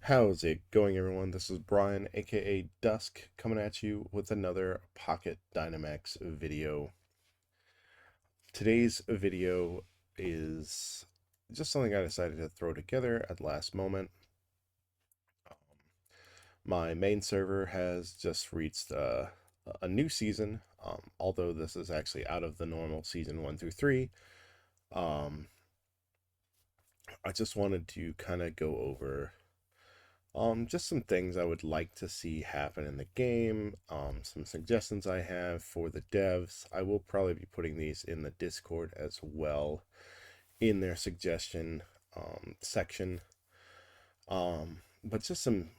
How's it going, everyone? This is Brian, aka Dusk, coming at you with another Pocket Dynamax video. Today's video is just something I decided to throw together at the last moment. My main server has just reached a new season, although this is actually out of the normal season 1 through 3. I just wanted to kind of go over just some things I would like to see happen in the game, some suggestions I have for the devs. I will probably be putting these in the Discord as well in their suggestion section. But just some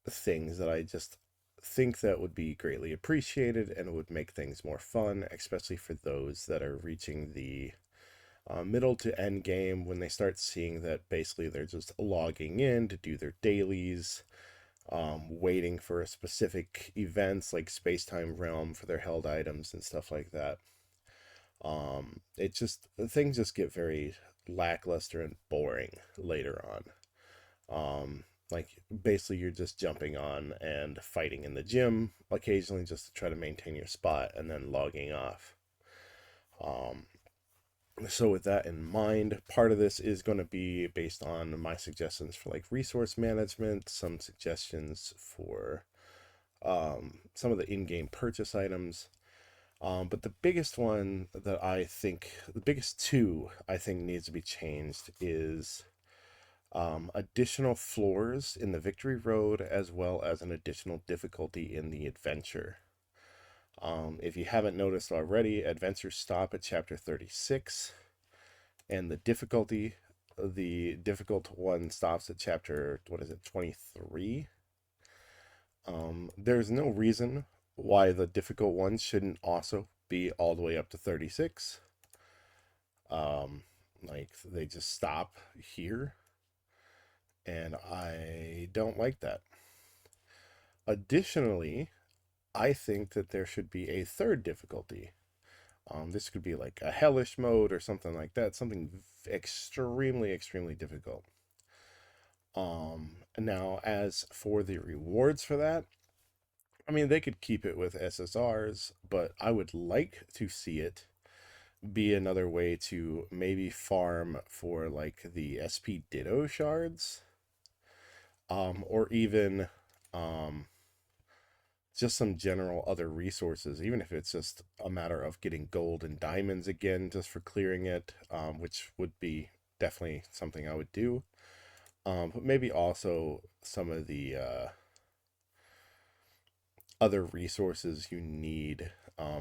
things that I just think that would be greatly appreciated and would make things more fun, especially for those that are reaching the middle to end game, when they start seeing that basically they're just logging in to do their dailies, waiting for specific events like space-time realm for their held items and stuff like that. It just, things just get very lackluster and boring later on. Like basically you're just jumping on and fighting in the gym occasionally just to try to maintain your spot and then logging off. So with that in mind, part of this is going to be based on my suggestions for like resource management, some suggestions for some of the in-game purchase items. But the biggest one that I think, the biggest two I think needs to be changed is additional floors in the Victory Road, as well as an additional difficulty in the adventure. If you haven't noticed already, adventures stop at chapter 36, and the difficult one stops at chapter, what is it, 23? There's no reason why the difficult ones shouldn't also be all the way up to 36. Like, they just stop here, and I don't like that. Additionally, I think that there should be a third difficulty. This could be like a hellish mode or something like that, something extremely, extremely difficult. Now, as for the rewards for that, I mean, they could keep it with SSRs, but I would like to see it be another way to maybe farm for like the SP Ditto shards, or even just some general other resources, even if it's just a matter of getting gold and diamonds again just for clearing it, which would be definitely something I would do. But maybe also some of the other resources you need,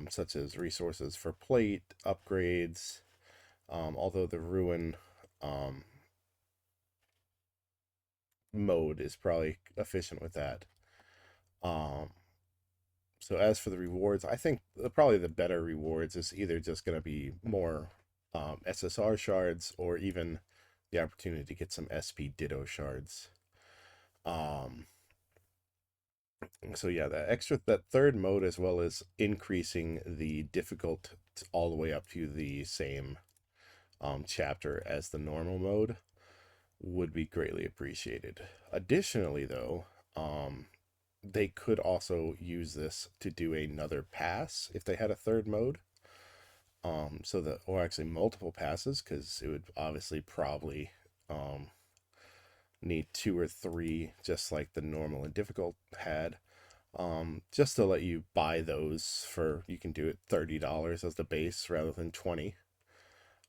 such as resources for plate upgrades, although the ruin mode is probably efficient with that. So as for the rewards, I think probably the better rewards is either just going to be more SSR shards, or even the opportunity to get some SP Ditto shards. So yeah, that third mode, as well as increasing the difficult all the way up to the same chapter as the normal mode, would be greatly appreciated. Additionally, though, they could also use this to do another pass if they had a third mode. So that, or actually multiple passes, because it would obviously probably need 2 or 3, just like the normal and difficult had. Just to let you buy those for, you can do it $30 as the base rather than 20,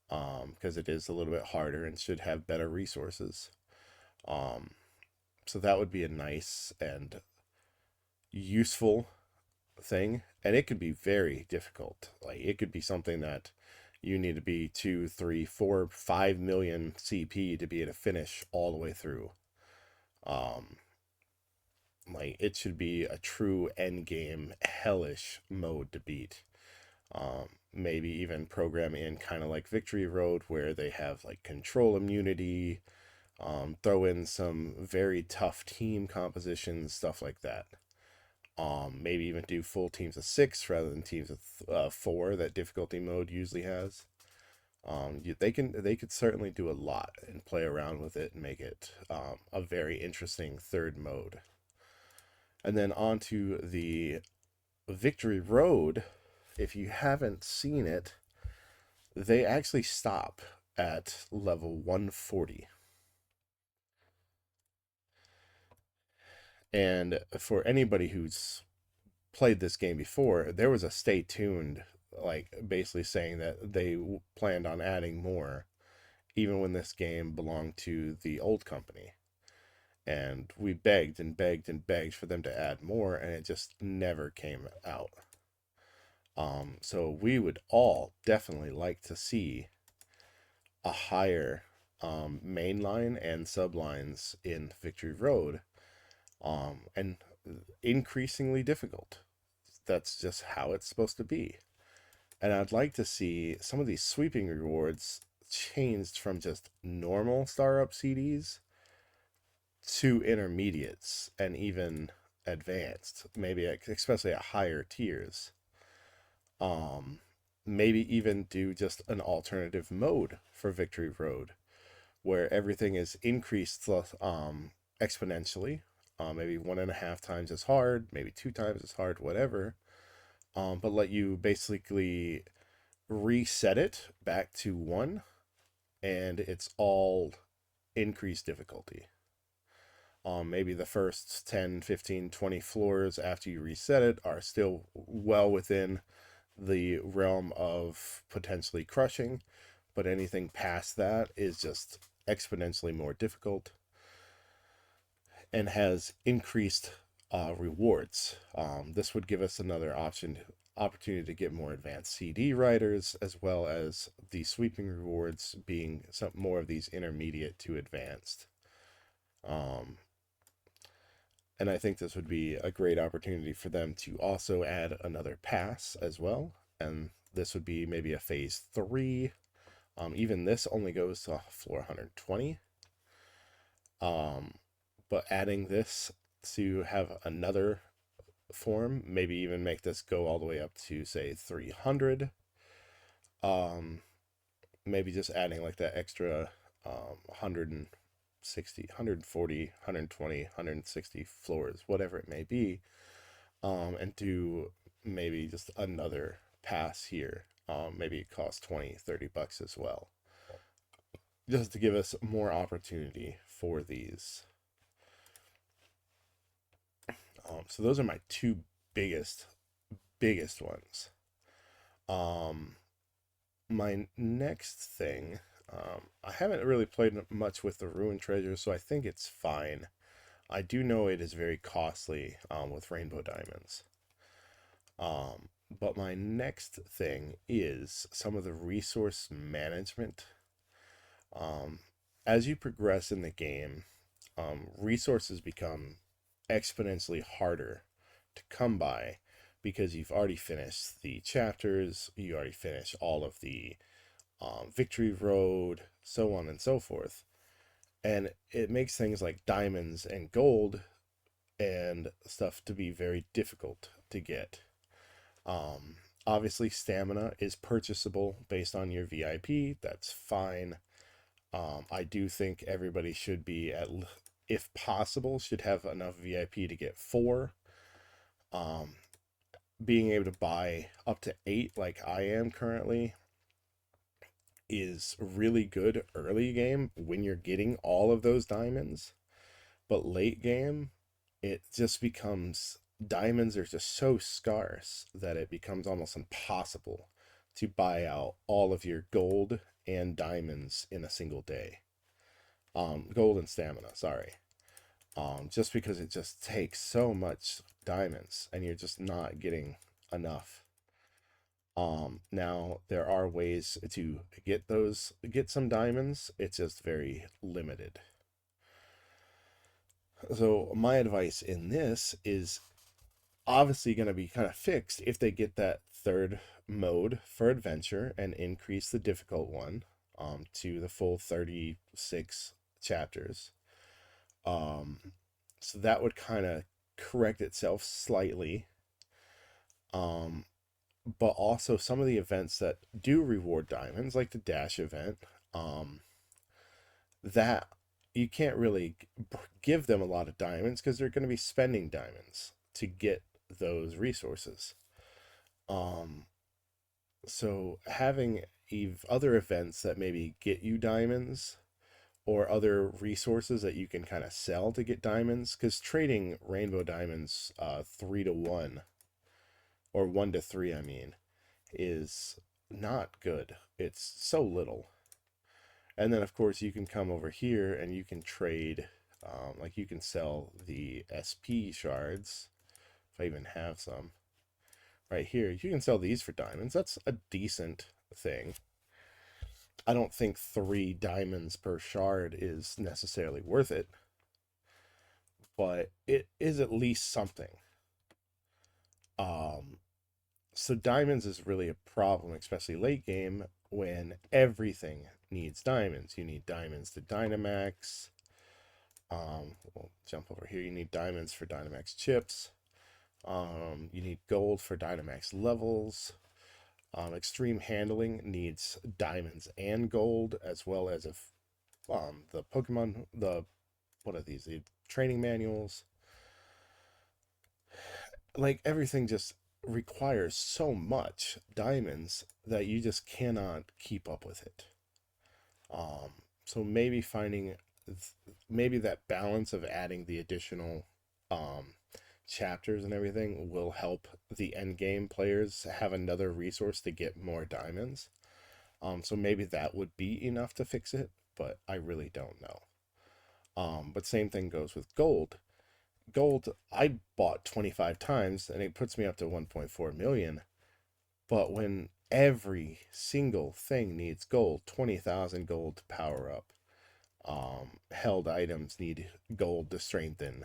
because it is a little bit harder and should have better resources. So that would be a nice and useful thing, and it could be very difficult. Like, it could be something that you need to be 2, 3, 4, 5 million CP to be able to finish all the way through. Like, it should be a true end game hellish mode to beat. Maybe even program in kind of like Victory Road, where they have like control immunity, throw in some very tough team compositions, stuff like that. Maybe even do full teams of 6 rather than teams of 4 that difficulty mode usually has. They could certainly do a lot and play around with it and make it a very interesting third mode. And then onto the Victory Road. If you haven't seen it, they actually stop at level 140. And for anybody who's played this game before, there was a stay tuned, like basically saying that they planned on adding more, even when this game belonged to the old company. And we begged and begged and begged for them to add more, and it just never came out. So we would all definitely like to see a higher mainline and sublines in Victory Road, and increasingly difficult. That's just how it's supposed to be. And I'd like to see some of these sweeping rewards changed from just normal star up CDs to intermediates and even advanced, maybe especially at higher tiers. Um, Maybe even do just an alternative mode for Victory Road where everything is increased exponentially, maybe 1.5 times as hard, maybe 2 times as hard, whatever. But let you basically reset it back to 1, and it's all increased difficulty. Maybe the first 10, 15, 20 floors after you reset it are still well within the realm of potentially crushing, but anything past that is just exponentially more difficult and has increased rewards. This would give us another opportunity to get more advanced CD writers, as well as the sweeping rewards being some more of these intermediate to advanced. And I think this would be a great opportunity for them to also add another pass as well. And this would be maybe a phase 3. Even this only goes to floor 120. But adding this to have another form, maybe even make this go all the way up to, say, 300. Maybe just adding like that extra 160, 140, 120, 160 floors, whatever it may be, and do maybe just another pass here. Maybe it costs 20, $30 as well, just to give us more opportunity for these. So those are my two biggest ones. My next thing, I haven't really played much with the Ruin Treasure, so I think it's fine. I do know it is very costly with Rainbow Diamonds. But my next thing is some of the resource management. As you progress in the game, resources become exponentially harder to come by because you've already finished the chapters, you already finished all of the Victory Road, so on and so forth. And it makes things like diamonds and gold and stuff to be very difficult to get. Obviously, stamina is purchasable based on your VIP. That's fine. I do think everybody should be if possible, should have enough VIP to get 4. Being able to buy up to 8, like I am currently, is really good early game when you're getting all of those diamonds. But late game, it just becomes, diamonds are just so scarce that it becomes almost impossible to buy out all of your gold and diamonds in a single day. Gold and stamina, sorry. Just because it just takes so much diamonds and you're just not getting enough. Now there are ways to get some diamonds. It's just very limited. So my advice in this is obviously going to be kind of fixed if they get that third mode for adventure and increase the difficult one to the full 36 chapters. So that would kind of correct itself slightly. but also some of the events that do reward diamonds, like the dash event, um, that you can't really give them a lot of diamonds because they're going to be spending diamonds to get those resources. Um, so having other events that maybe get you diamonds or other resources that you can kind of sell to get diamonds, because trading rainbow diamonds 3 to 1 or 1 to 3, I mean, is not good. It's so little. And then, of course, you can come over here and you can trade, like you can sell the SP shards, if I even have some. Right here, you can sell these for diamonds. That's a decent thing. I don't think 3 diamonds per shard is necessarily worth it, but it is at least something. Um, so diamonds is really a problem, especially late game when everything needs diamonds. You need diamonds to Dynamax. We'll jump over here. You need diamonds for Dynamax chips. You need gold for Dynamax levels. Extreme handling needs diamonds and gold, as well as if the Pokemon, what are these? The training manuals. Like everything just requires so much diamonds that you just cannot keep up with it. So maybe finding maybe that balance of adding the additional chapters and everything will help the end game players have another resource to get more diamonds. So maybe that would be enough to fix it, but I really don't know. But same thing goes with gold. Gold, I bought 25 times and it puts me up to 1.4 million. But when every single thing needs gold, 20,000 gold to power up. Held items need gold to strengthen.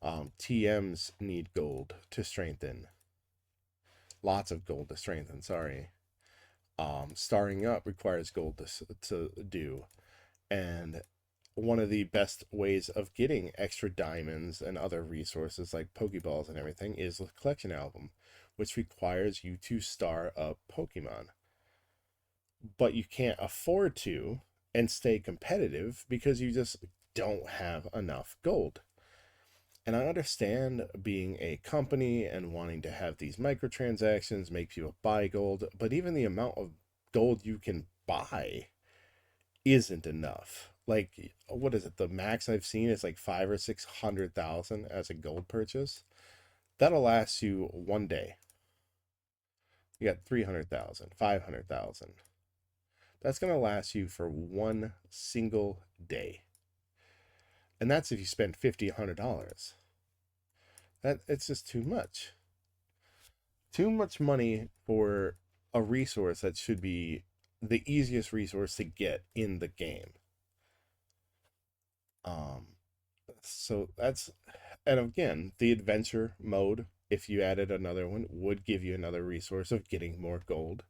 TMs need gold to strengthen. Lots of gold to strengthen, sorry. Starring up requires gold to do. And one of the best ways of getting extra diamonds and other resources like Pokeballs and everything is the collection album, which requires you to star up Pokemon. But you can't afford to and stay competitive because you just don't have enough gold. And I understand being a company and wanting to have these microtransactions make people buy gold, but even the amount of gold you can buy isn't enough. Like, what is it? The max I've seen is like 500,000 or 600,000 as a gold purchase. That'll last you one day. You got 300,000, 500,000. That's going to last you for one single day. And that's if you spend $50, $100. It's just too much. Too much money for a resource that should be the easiest resource to get in the game. So that's, and again, the adventure mode, if you added another one, would give you another resource of getting more gold.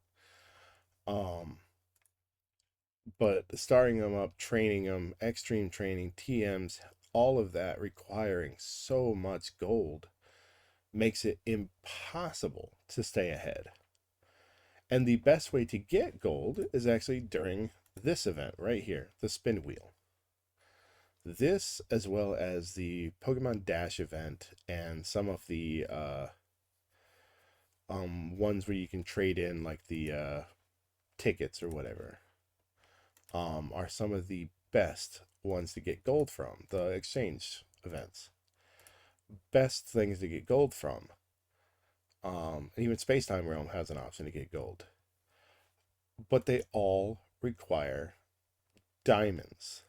But starting them up, training them, extreme training, TMs, all of that requiring so much gold makes it impossible to stay ahead. And the best way to get gold is actually during this event right here, the spin wheel. This, as well as the Pokemon Dash event and some of the ones where you can trade in like the tickets or whatever, are some of the best ones to get gold from, the exchange events. Best things to get gold from. Even Space Time Realm has an option to get gold. But they all require diamonds.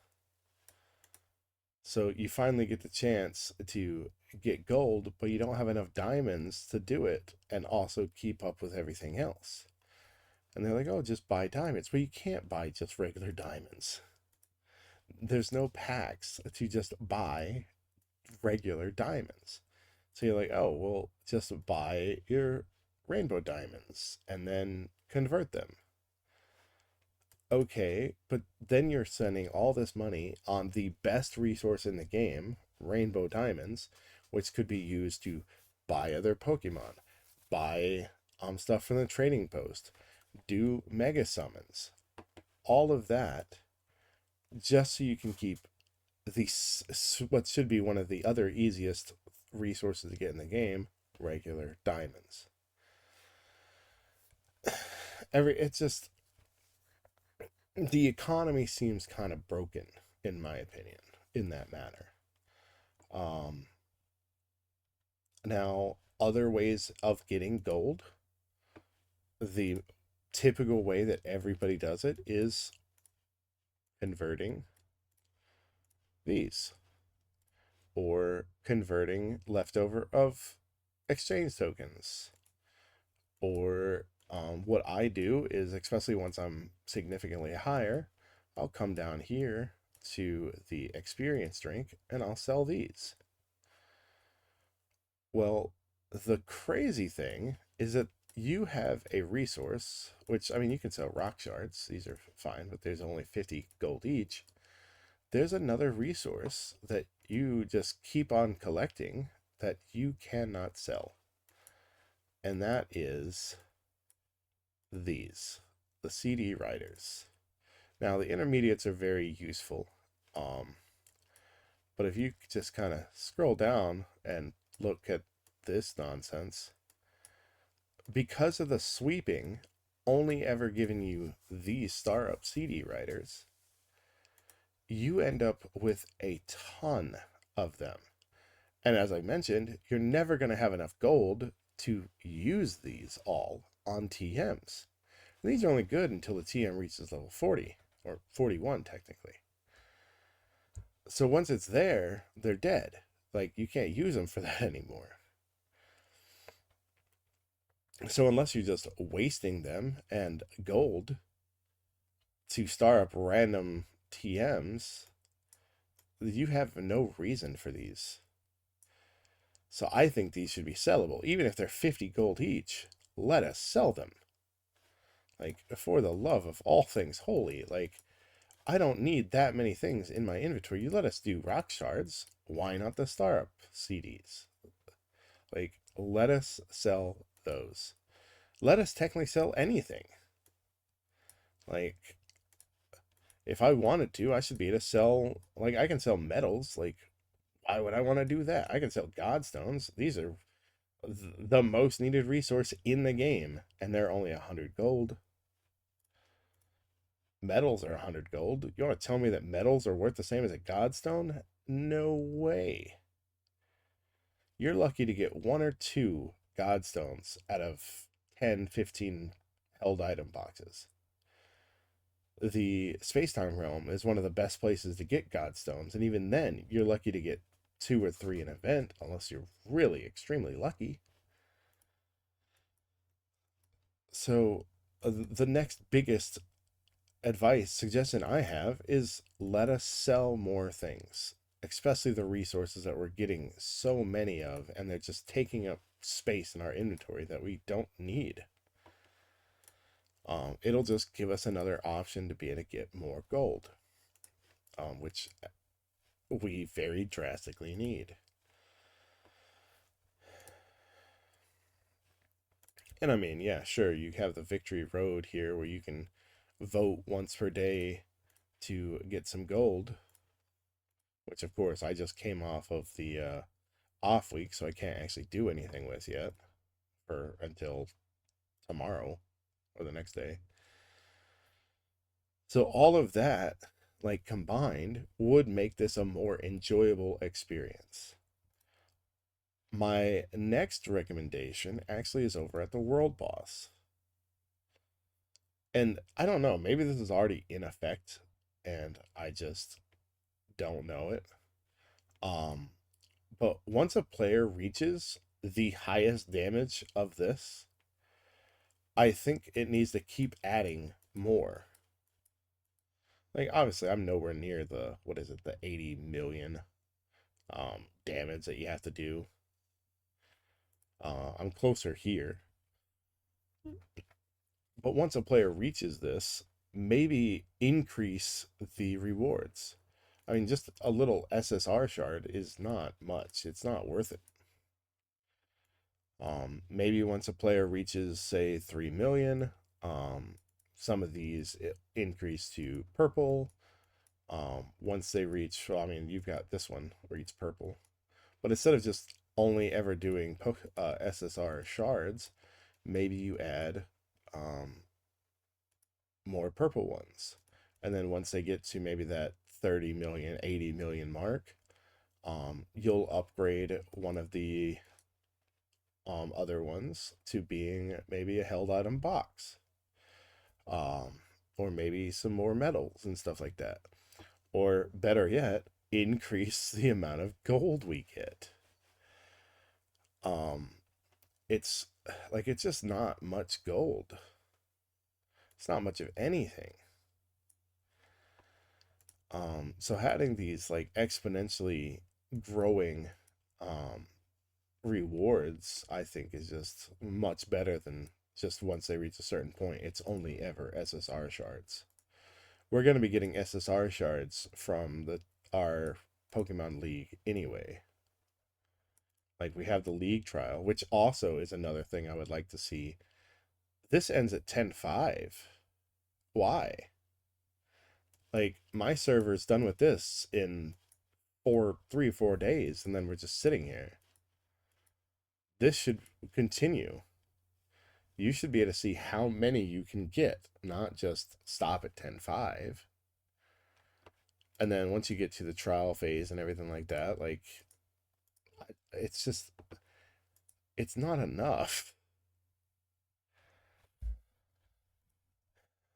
So you finally get the chance to get gold, but you don't have enough diamonds to do it and also keep up with everything else. And they're like, oh, just buy diamonds. Well, you can't buy just regular diamonds. There's no packs to just buy regular diamonds. So you're like, oh, well, just buy your rainbow diamonds and then convert them. Okay, but then you're spending all this money on the best resource in the game, rainbow diamonds, which could be used to buy other Pokemon, buy stuff from the trading post, do mega summons, all of that, just so you can keep the what should be one of the other easiest resources to get in the game, regular diamonds. It's just, the economy seems kind of broken, in my opinion, in that matter. Um, Now, other ways of getting gold, the typical way that everybody does it is converting these, or converting leftover of exchange tokens. Or what I do is, especially once I'm significantly higher, I'll come down here to the experience drink and I'll sell these. Well, the crazy thing is that you have a resource, which, I mean, you can sell rock shards. These are fine, but there's only 50 gold each. There's another resource that you just keep on collecting that you cannot sell. And that is these, the CD writers. Now, the intermediates are very useful. But if you just kind of scroll down and look at this nonsense, because of the sweeping only ever giving you these star up CD writers, you end up with a ton of them. And as I mentioned, you're never going to have enough gold to use these all on TMs. And these are only good until the TM reaches level 40, or 41 technically. So once it's there, they're dead. Like, you can't use them for that anymore. So unless you're just wasting them and gold to star up random TMs, you have no reason for these. So I think these should be sellable. Even if they're 50 gold each, let us sell them. Like, for the love of all things holy, like, I don't need that many things in my inventory. You let us do rock shards. Why not the star up CDs? Like, let us sell those. Let us technically sell anything. Like, if I wanted to, I should be able to sell, like, I can sell metals. Like, why would I want to do that? I can sell godstones. These are the most needed resource in the game, and they're only 100 gold. Metals are 100 gold. You want to tell me that metals are worth the same as a godstone? No way. You're lucky to get 1 or 2 godstones out of 10, 15 held item boxes. The space-time realm is one of the best places to get godstones, and even then, you're lucky to get 2 or 3 an event, unless you're really extremely lucky. So, the next biggest suggestion I have is, let us sell more things, especially the resources that we're getting so many of, and they're just taking up space in our inventory that we don't need. It'll just give us another option to be able to get more gold, which we very drastically need. And I mean, yeah, sure, you have the victory road here where you can vote once per day to get some gold, which of course I just came off of the off week, so I can't actually do anything with yet for until tomorrow or the next day. So all of that, like, combined, would make this a more enjoyable experience. My next recommendation actually is over at the world boss. And I don't know, maybe this is already in effect and I just don't know it. Um, but once a player reaches the highest damage of this, I think it needs to keep adding more. Like, obviously, I'm nowhere near the, what is it, the 80 million damage that you have to do. I'm closer here. But once a player reaches this, maybe increase the rewards. I mean, just a little SSR shard is not much. It's not worth it. Maybe once a player reaches, say, 3 million, um, some of these increase to purple. Once they reach, well, I mean, you've got this one where it's purple, but instead of just only ever doing SSR shards, maybe you add more purple ones. And then once they get to maybe that 30 million, 80 million mark, you'll upgrade one of the other ones to being maybe a held item box, um, or maybe some more medals and stuff like that. Or better yet, increase the amount of gold we get. Um, it's like it's just not much gold. It's not much of anything. So having these like exponentially growing um, rewards, I think, is just much better than just once they reach a certain point, it's only ever SSR shards. We're going to be getting SSR shards from our Pokemon League anyway. Like we have the League trial, which also is another thing I would like to see. This ends at 10-5. Why? Like my server's done with this in 3 or 4 days, and then we're just sitting here. This should continue. You should be able to see how many you can get, not just stop at 10-5. And then once you get to the trial phase and everything like that, like it's just it's not enough.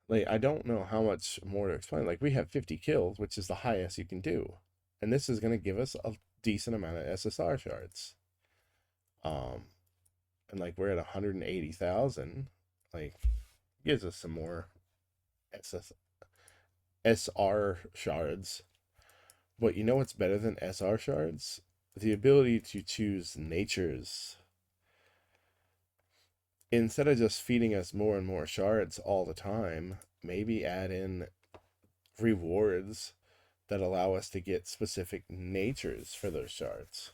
Like I don't know how much more to explain. Like we have 50 kills, which is the highest you can do. And this is going to give us a decent amount of SSR shards. Um and like we're at 180,000, like gives us some more SS SR shards. But you know what's better than SR shards? The ability to choose natures. Instead of just feeding us more and more shards all the time, maybe add in rewards that allow us to get specific natures for those shards.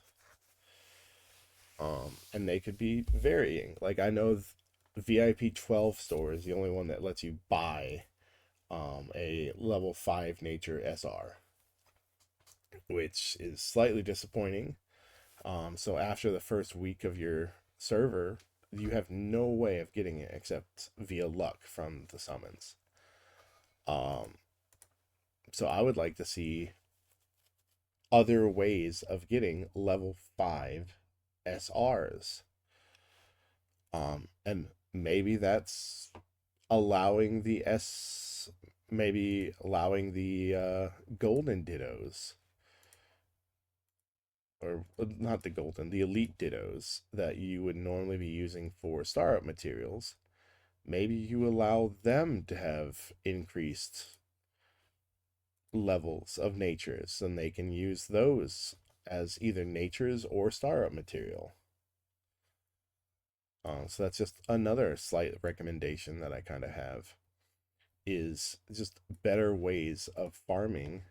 And they could be varying. Like I know VIP 12 store is the only one that lets you buy a level 5 nature SR, which is slightly disappointing. So after the first week of your server, you have no way of getting it except via luck from the summons. Um, so I would like to see other ways of getting level 5 SRs. And maybe that's allowing the maybe allowing the golden dittos, or not the golden, the elite dittos that you would normally be using for star up materials. Maybe you allow them to have increased levels of natures and they can use those as either natures or star up material. So that's just another slight recommendation that I kind of have, is just better ways of farming,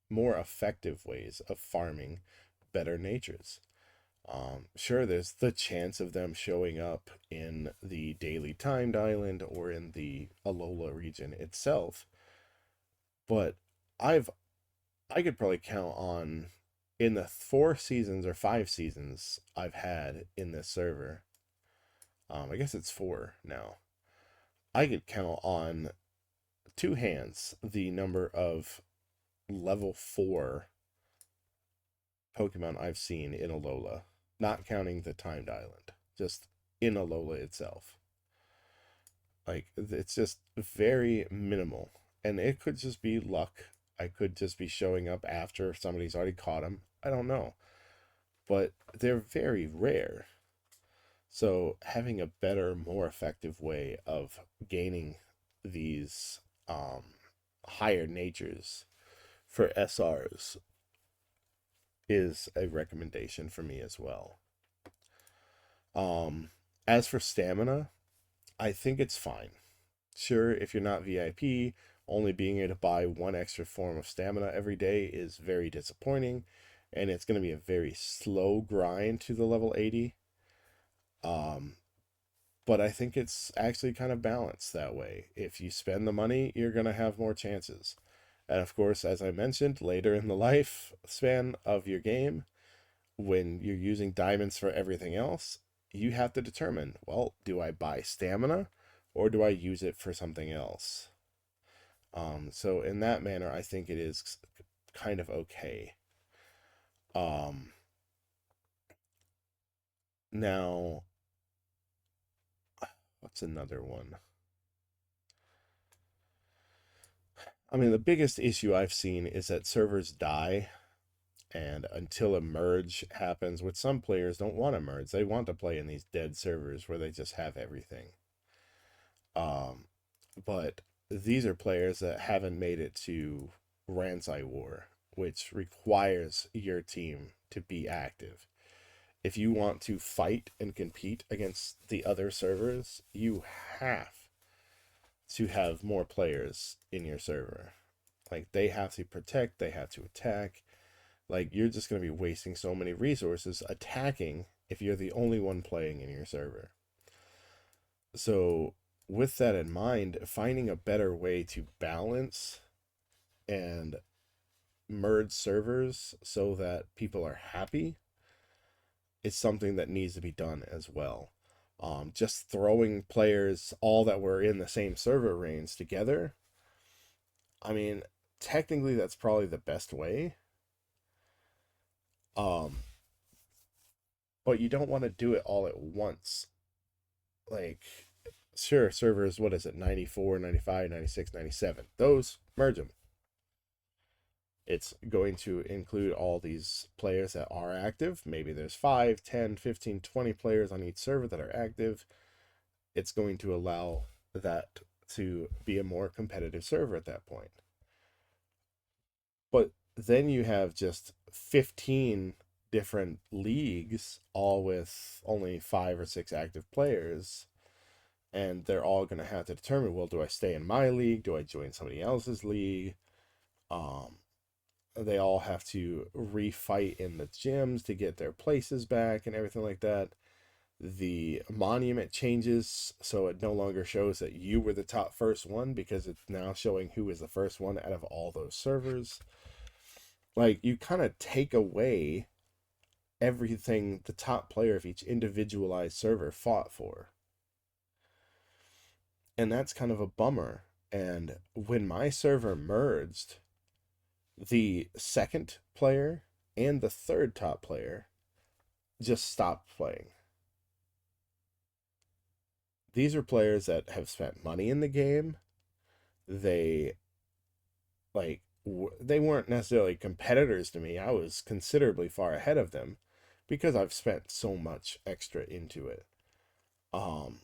more effective ways of farming better natures. Sure, there's the chance of them showing up in the daily timed island or in the Alola region itself, but I've I could probably count on, in the 4 seasons or 5 seasons I've had in this server. I guess it's 4 now. I could count on 2 hands the number of level 4 Pokemon I've seen in Alola, not counting the timed island, just in Alola itself. Like it's just very minimal, and it could just be luck. I could just be showing up after somebody's already caught them. I don't know, but they're very rare. So having a better, more effective way of gaining these higher natures for SRs is a recommendation for me as well. Um, as for stamina, I think it's fine. Sure, if you're not VIP, only being able to buy one extra form of stamina every day is very disappointing, and it's going to be a very slow grind to the level 80. Um, but I think it's actually kind of balanced that way. If you spend the money, you're going to have more chances. And of course, as I mentioned, later in the lifespan of your game, when you're using diamonds for everything else, you have to determine, well, do I buy stamina or do I use it for something else? So in that manner, I think it is kind of okay. Um, Now, what's another one? I mean, the biggest issue I've seen is that servers die, and until a merge happens, which some players don't want to merge, they want to play in these dead servers where they just have everything. Um, but these are players that haven't made it to Ransai War, which requires your team to be active. If you want to fight and compete against the other servers, you have to have more players in your server. Like, they have to protect, they have to attack. Like, you're just going to be wasting so many resources attacking if you're the only one playing in your server. So, with that in mind, finding a better way to balance and merge servers so that people are happy is something that needs to be done as well. Just throwing players all that were in the same server range together, I mean, technically that's probably the best way. Um, but you don't want to do it all at once. Like, sure, servers, what is it, 94, 95, 96, 97. Those, merge them. It's going to include all these players that are active. Maybe there's 5, 10, 15, 20 players on each server that are active. It's going to allow that to be a more competitive server at that point. But then you have just 15 different leagues, all with only 5 or 6 active players. And they're all going to have to determine, well, do I stay in my league? Do I join somebody else's league? Um, they all have to refight in the gyms to get their places back and everything like that. The monument changes, so it no longer shows that you were the top first one, because it's now showing who is the first one out of all those servers. Like, you kind of take away everything the top player of each individualized server fought for. And that's kind of a bummer. And when my server merged, the second player and the third top player just stopped playing. These are players that have spent money in the game. They they weren't necessarily competitors to me. I was considerably far ahead of them because I've spent so much extra into it. Um,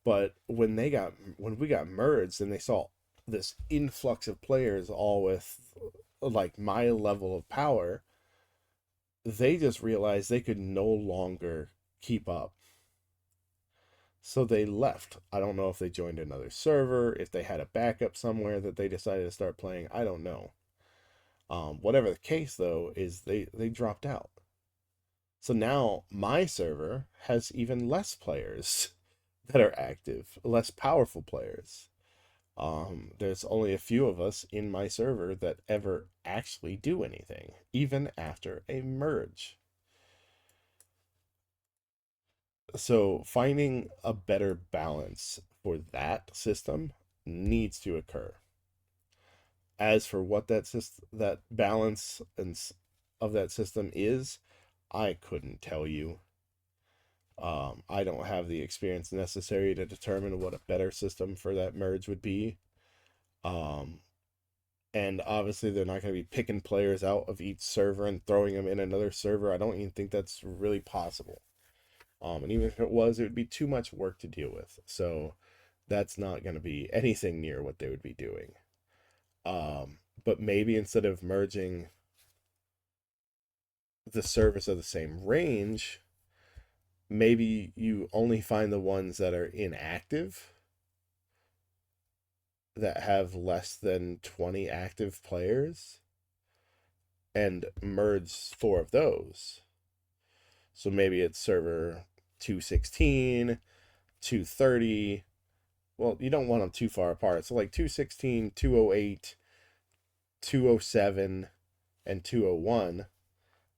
but when we got merged and they saw this influx of players all with like my level of power, they just realized they could no longer keep up. So they left. I don't know if they joined another server, if they had a backup somewhere that they decided to start playing. I don't know. Whatever the case, though, is they dropped out. So now my server has even less players that are active, less powerful players. There's only a few of us in my server that ever actually do anything, even after a merge. So finding a better balance for that system needs to occur. As for what that balance of that system is, I couldn't tell you. I don't have the experience necessary to determine what a better system for that merge would be. Um, and obviously, they're not going to be picking players out of each server and throwing them in another server. I don't even think that's really possible. And even if it was, it would be too much work to deal with. So that's not going to be anything near what they would be doing. But maybe instead of merging the servers of the same range, maybe you only find the ones that are inactive, that have less than 20 active players, and merge 4 of those. So maybe it's server 216, 230. Well, you don't want them too far apart. So like 216, 208, 207, and 201,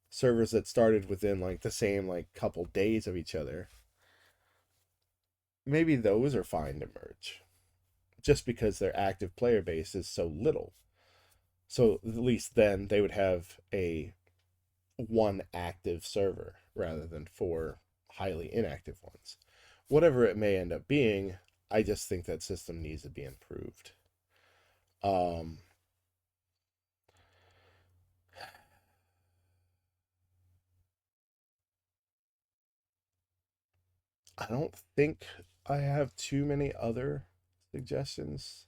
servers that started within like the same like couple days of each other. Maybe those are fine to merge just because their active player base is so little. So at least then they would have a one active server rather than four highly inactive ones. Whatever it may end up being, I just think that system needs to be improved. Um, I don't think I have too many other suggestions.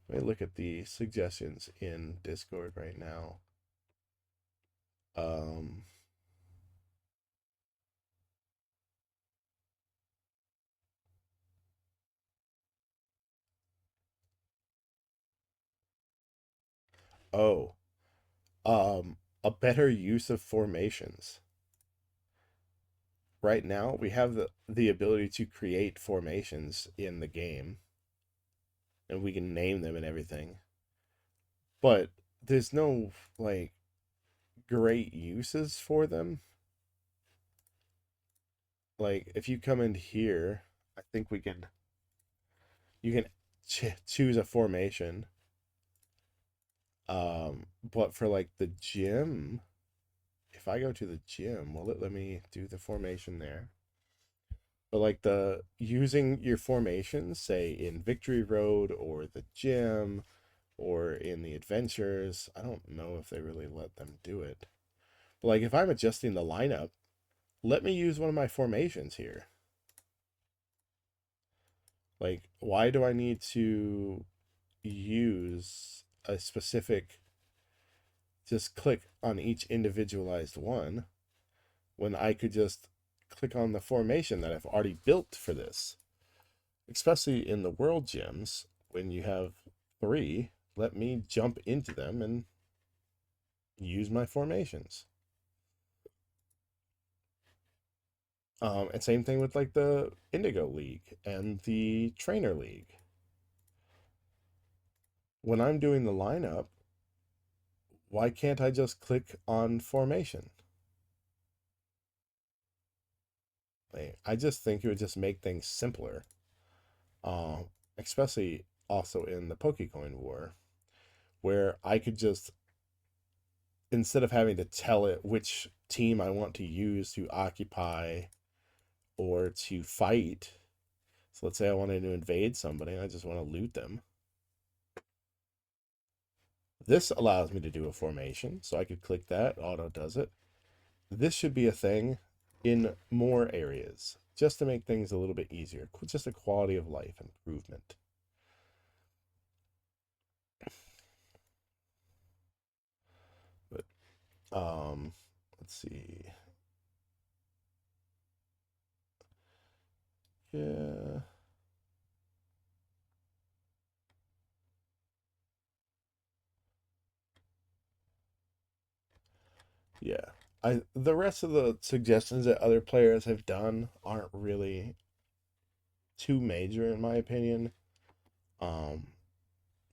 Let me look at the suggestions in Discord right now. Um, oh, a better use of formations. Right now, we have the ability to create formations in the game, and we can name them and everything. But there's no like great uses for them. Like if you come in here, I think we can you can choose a formation. But for like the gym, if I go to the gym, will it let me do the formation there? But like the using your formations, say in Victory Road or the gym or in the adventures, I don't know if they really let them do it. But like if I'm adjusting the lineup, let me use one of my formations here. Like, why do I need to use a specific, just click on each individualized one when I could just click on the formation that I've already built for this? Especially in the world gyms, when you have three, let me jump into them and use my formations. And same thing with like the Indigo League and the Trainer League. When I'm doing the lineup, why can't I just click on formation? Like, I just think it would just make things simpler. Especially also in the Pokecoin War, where I could just, instead of having to tell it which team I want to use to occupy or to fight. So let's say I wanted to invade somebody and I just want to loot them. This allows me to do a formation, so I could click that, auto does it. This should be a thing in more areas, just to make things a little bit easier, just a quality of life improvement. But let's see. Yeah. Yeah. The rest of the suggestions that other players have done aren't really too major in my opinion. Um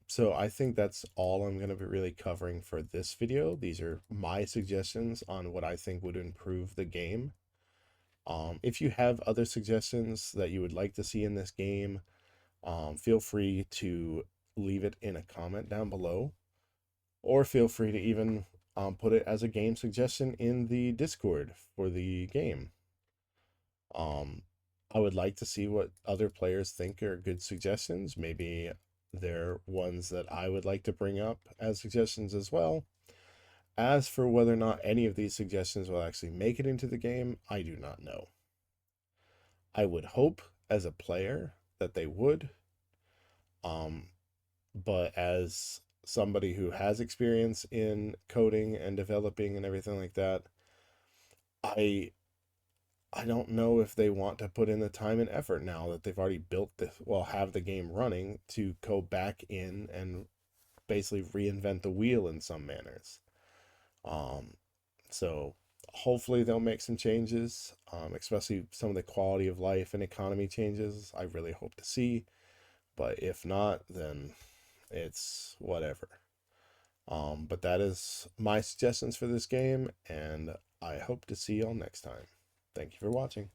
so I think that's all I'm going to be really covering for this video. These are my suggestions on what I think would improve the game. If you have other suggestions that you would like to see in this game, feel free to leave it in a comment down below, or feel free to even put it as a game suggestion in the Discord for the game. I would like to see what other players think are good suggestions. Maybe they're ones that I would like to bring up as suggestions as well. As for whether or not any of these suggestions will actually make it into the game, I do not know. I would hope as a player that they would. But as somebody who has experience in coding and developing and everything like that, I I don't know if they want to put in the time and effort now that they've already built this, well, have the game running, to go back in and basically reinvent the wheel in some manners. Um, so Hopefully they'll make some changes, especially some of the quality of life and economy changes I really hope to see. But if not, then it's whatever. But that is my suggestions for this game, and I hope to see y'all next time. Thank you for watching.